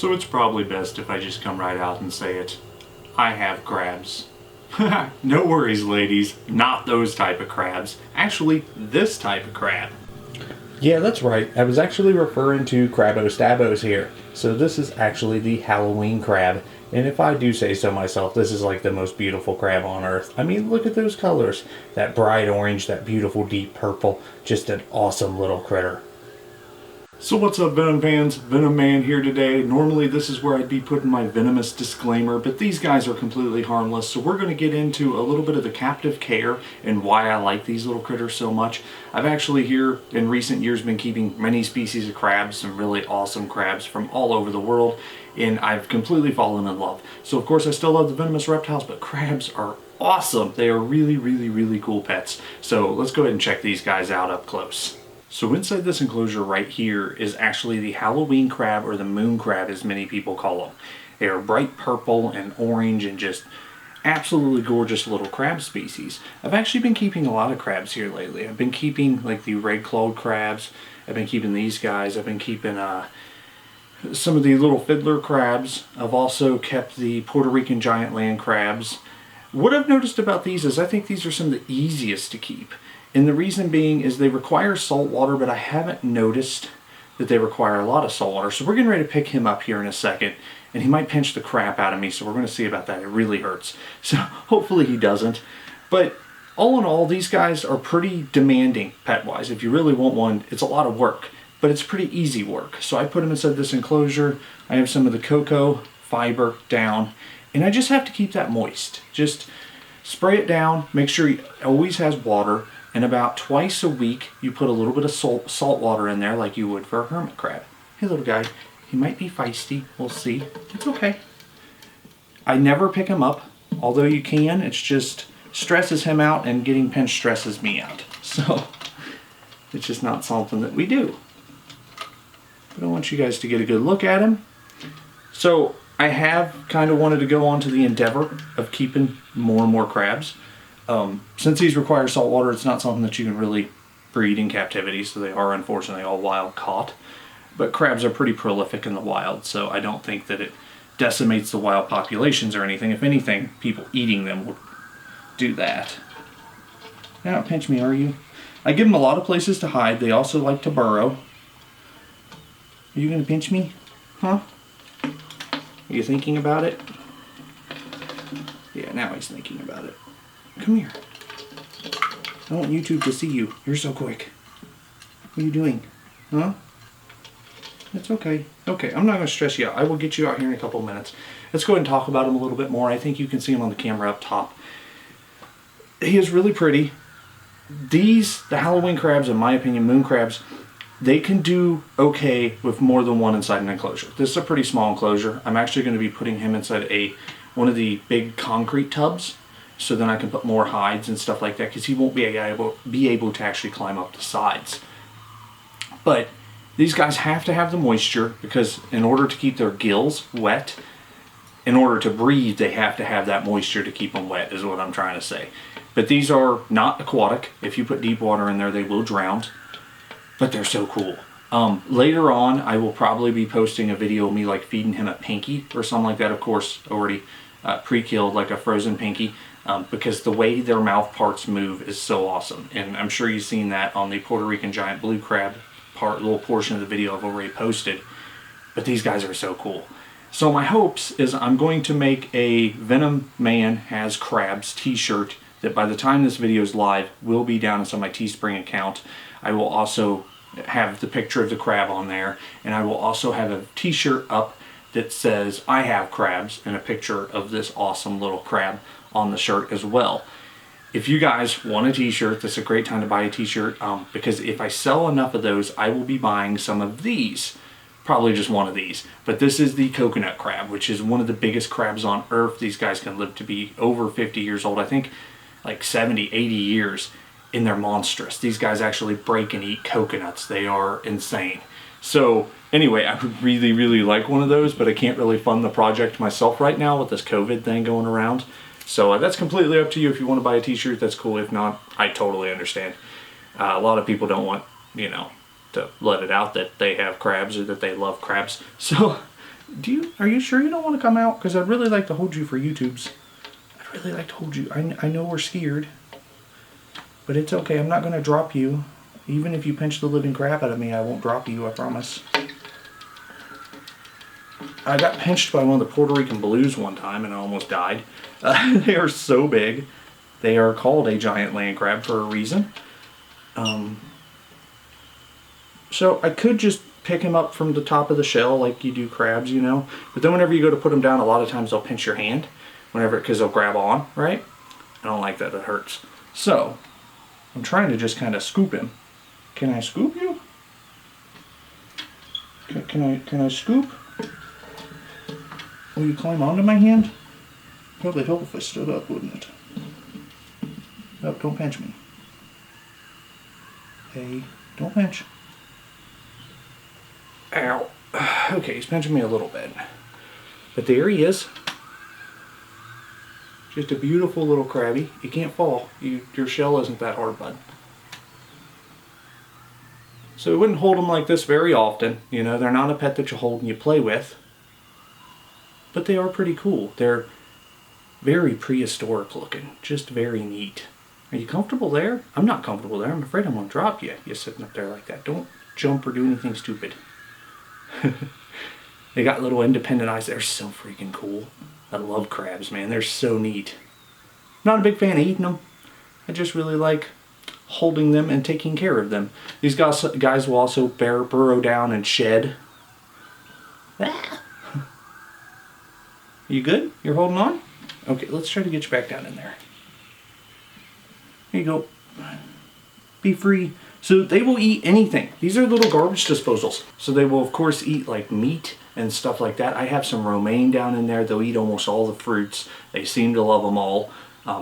So it's probably best if I just come right out and say it. I have crabs. No worries, ladies. Not those type of crabs. Actually, this type of crab. Yeah, that's right. I was actually referring to Crabos Stabos here. So this is actually the Halloween crab. And if I do say so myself, this is like the most beautiful crab on earth. I mean, look at those colors. That bright orange, that beautiful deep purple. Just an awesome little critter. So what's up, Venom fans? Venom Man here today. Normally this is where I'd be putting my venomous disclaimer, but these guys are completely harmless, so we're going to get into a little bit of the captive care and why I like these little critters so much. I've actually here in recent years been keeping many species of crabs, some really awesome crabs from all over the world, and I've completely fallen in love. So of course I still love the venomous reptiles, but crabs are awesome. They are really, really, really cool pets. So let's go ahead and check these guys out up close. So inside this enclosure right here is actually the Halloween crab, or the moon crab as many people call them. They are bright purple and orange and just absolutely gorgeous little crab species. I've actually been keeping a lot of crabs here lately. I've been keeping like the red-clawed crabs. I've been keeping these guys. I've been keeping some of the little fiddler crabs. I've also kept the Puerto Rican giant land crabs. What I've noticed about these is I think these are some of the easiest to keep. And the reason being is they require salt water, but I haven't noticed that they require a lot of salt water. So we're getting ready to pick him up here in a second, and he might pinch the crap out of me, so we're going to see about that. It really hurts. So hopefully he doesn't. But all in all, these guys are pretty demanding pet-wise. If you really want one, it's a lot of work, but it's pretty easy work. So I put him inside this enclosure. I have some of the cocoa fiber down, and I just have to keep that moist. Just spray it down, make sure he always has water. And about twice a week, you put a little bit of salt water in there like you would for a hermit crab. Hey, little guy, he might be feisty. We'll see. It's okay. I never pick him up, although you can. It's just stresses him out, and getting pinched stresses me out. So it's just not something that we do. But I want you guys to get a good look at him. So I have kind of wanted to go on to the endeavor of keeping more and more crabs. Since these require salt water, it's not something that you can really breed in captivity, so they are unfortunately all wild caught. But crabs are pretty prolific in the wild, so I don't think that it decimates the wild populations or anything. If anything, people eating them would do that. You're not pinch me, are you? I give them a lot of places to hide. They also like to burrow. Are you going to pinch me? Huh? Are you thinking about it? Yeah, now he's thinking about it. Come here. I want YouTube to see you. You're so quick. What are you doing? Huh? It's okay. Okay, I'm not going to stress you out. I will get you out here in a couple minutes. Let's go ahead and talk about him a little bit more. I think you can see him on the camera up top. He is really pretty. These, the Halloween crabs, in my opinion, moon crabs, they can do okay with more than one inside an enclosure. This is a pretty small enclosure. I'm actually going to be putting him inside one of the big concrete tubs, so then I can put more hides and stuff like that, because he won't be able to actually climb up the sides. But these guys have to have the moisture, because in order to keep their gills wet, in order to breathe, they have to have that moisture to keep them wet, is what I'm trying to say. But these are not aquatic. If you put deep water in there, they will drown. But they're so cool. Later on, I will probably be posting a video of me like feeding him a pinky or something like that. Of course, already pre-killed, like a frozen pinky. Because the way their mouth parts move is so awesome. And I'm sure you've seen that on the Puerto Rican giant blue crab little portion of the video I've already posted. But these guys are so cool. So my hopes is I'm going to make a Venom Man Has Crabs t-shirt that by the time this video is live will be down inside my Teespring account. I will also have the picture of the crab on there, and I will also have a t-shirt up that says I have crabs, and a picture of this awesome little crab on the shirt as well. If you guys want a t-shirt, this is a great time to buy a t-shirt, because if I sell enough of those, I will be buying some of these. Probably just one of these. But this is the coconut crab, which is one of the biggest crabs on earth. These guys can live to be over 50 years old. I think like 70, 80 years, and they're monstrous. These guys actually break and eat coconuts. They are insane. So anyway, I would really, really like one of those, but I can't really fund the project myself right now with this COVID thing going around. So that's completely up to you. If you want to buy a t-shirt, that's cool. If not, I totally understand. A lot of people don't want, to let it out that they have crabs or that they love crabs. So Are you sure you don't want to come out? Because I'd really like to hold you for YouTubes. I'd really like to hold you. I know we're scared. But it's okay. I'm not going to drop you. Even if you pinch the living crap out of me, I won't drop you, I promise. I got pinched by one of the Puerto Rican blues one time and I almost died. They are so big. They are called a giant land crab for a reason. So I could just pick him up from the top of the shell like you do crabs, you know. But then whenever you go to put them down, a lot of times they'll pinch your hand. Because they'll grab on, right? I don't like that. It hurts. So I'm trying to just kind of scoop him. Can I scoop you? Can I scoop? Will you climb onto my hand? Probably help if I stood up, wouldn't it? Oh, don't pinch me. Hey, don't pinch. Ow. Okay, he's pinching me a little bit. But there he is. Just a beautiful little crabby. You can't fall. Your shell isn't that hard, bud. So we wouldn't hold them like this very often. You know, they're not a pet that you hold and you play with. But they are pretty cool. They're very prehistoric looking. Just very neat. Are you comfortable there? I'm not comfortable there. I'm afraid I'm going to drop you. You're sitting up there like that. Don't jump or do anything stupid. They got little independent eyes. They're so freaking cool. I love crabs, man. They're so neat. Not a big fan of eating them. I just really like holding them and taking care of them. These guys will also burrow down and shed. Ah. You good? You're holding on? Okay, let's try to get you back down in there. Here you go. Be free. So they will eat anything. These are little garbage disposals. So they will, of course, eat like meat and stuff like that. I have some romaine down in there. They'll eat almost all the fruits. They seem to love them all.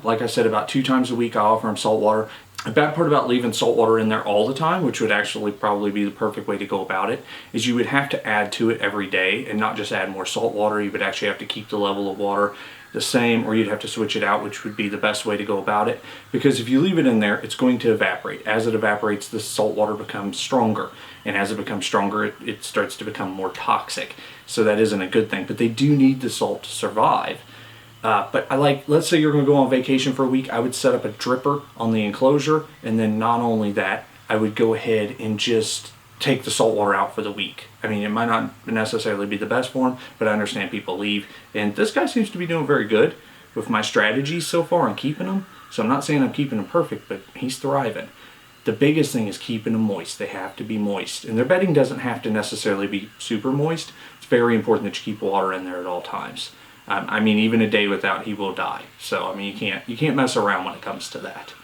Like I said, about 2 times a week I offer them salt water. The bad part about leaving salt water in there all the time, which would actually probably be the perfect way to go about it, is you would have to add to it every day and not just add more salt water. You would actually have to keep the level of water the same, or you'd have to switch it out, which would be the best way to go about it. Because if you leave it in there, it's going to evaporate. As it evaporates, the salt water becomes stronger. And as it becomes stronger, it starts to become more toxic. So that isn't a good thing. But they do need the salt to survive. But let's say you're going to go on vacation for a week, I would set up a dripper on the enclosure, and then not only that, I would go ahead and just take the salt water out for the week. I mean, it might not necessarily be the best for them, but I understand people leave. And this guy seems to be doing very good with my strategies so far on keeping them. So I'm not saying I'm keeping them perfect, but he's thriving. The biggest thing is keeping them moist. They have to be moist. And their bedding doesn't have to necessarily be super moist. It's very important that you keep water in there at all times. I mean, even a day without, he will die. So, I mean, you can't mess around when it comes to that.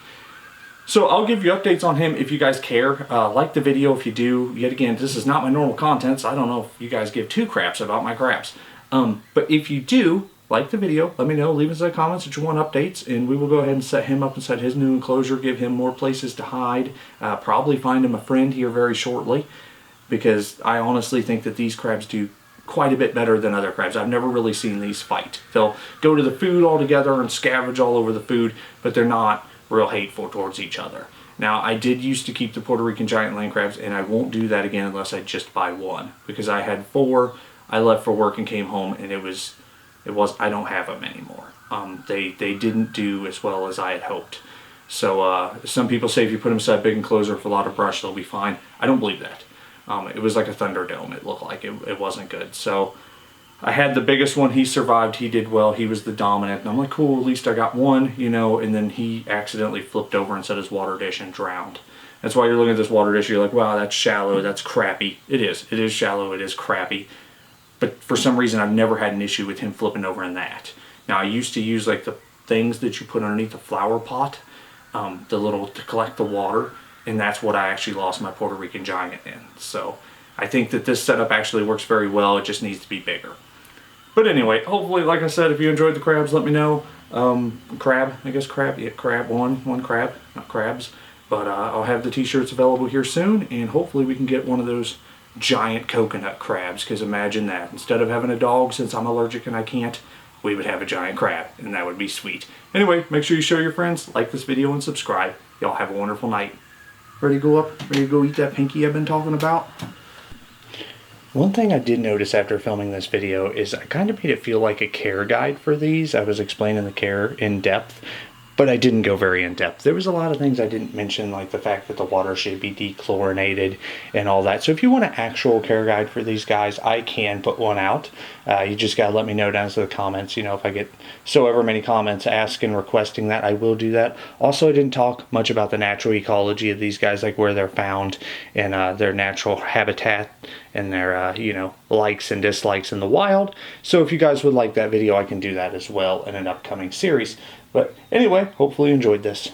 So I'll give you updates on him if you guys care. Like the video if you do. Yet again, this is not my normal content, so I don't know if you guys give 2 craps about my crabs. But if you do like the video, let me know. Leave us in the comments that you want updates, and we will go ahead and set him up inside his new enclosure, give him more places to hide, probably find him a friend here very shortly, because I honestly think that these crabs do quite a bit better than other crabs. I've never really seen these fight. They'll go to the food all together and scavenge all over the food, but they're not real hateful towards each other. Now, I did used to keep the Puerto Rican giant land crabs, and I won't do that again unless I just buy one, because I had 4. I left for work and came home, and it was I don't have them anymore. They didn't do as well as I had hoped. So some people say if you put them inside a big enclosure with a lot of brush, they'll be fine. I don't believe that. It was like a Thunderdome. It looked like it wasn't good. So I had the biggest one. He survived. He did well. He was the dominant. And I'm like, cool, at least I got one, you know. And then he accidentally flipped over and set his water dish and drowned. That's why you're looking at this water dish. You're like, wow, that's shallow. That's crappy. It is. It is shallow. It is crappy. But for some reason, I've never had an issue with him flipping over in that. Now, I used to use like the things that you put underneath the flower pot, to collect the water. And that's what I actually lost my Puerto Rican giant in. So I think that this setup actually works very well. It just needs to be bigger. But anyway, hopefully, like I said, if you enjoyed the crabs, let me know. Crab, yeah, crab, one crab, not crabs. But I'll have the t-shirts available here soon, and hopefully we can get one of those giant coconut crabs, because imagine that. Instead of having a dog, since I'm allergic and I can't, we would have a giant crab, and that would be sweet. Anyway, make sure you show your friends, like this video, and subscribe. Y'all have a wonderful night. Ready to go up? Ready to go eat that pinky I've been talking about? One thing I did notice after filming this video is I kind of made it feel like a care guide for these. I was explaining the care in depth, but I didn't go very in depth. There was a lot of things I didn't mention, like the fact that the water should be dechlorinated and all that. So if you want an actual care guide for these guys, I can put one out. You just gotta let me know down in the comments. You know, if I get so ever many comments asking, requesting that, I will do that. Also, I didn't talk much about the natural ecology of these guys, like where they're found and their natural habitat and their, you know, likes and dislikes in the wild. So if you guys would like that video, I can do that as well in an upcoming series. But anyway, hopefully you enjoyed this.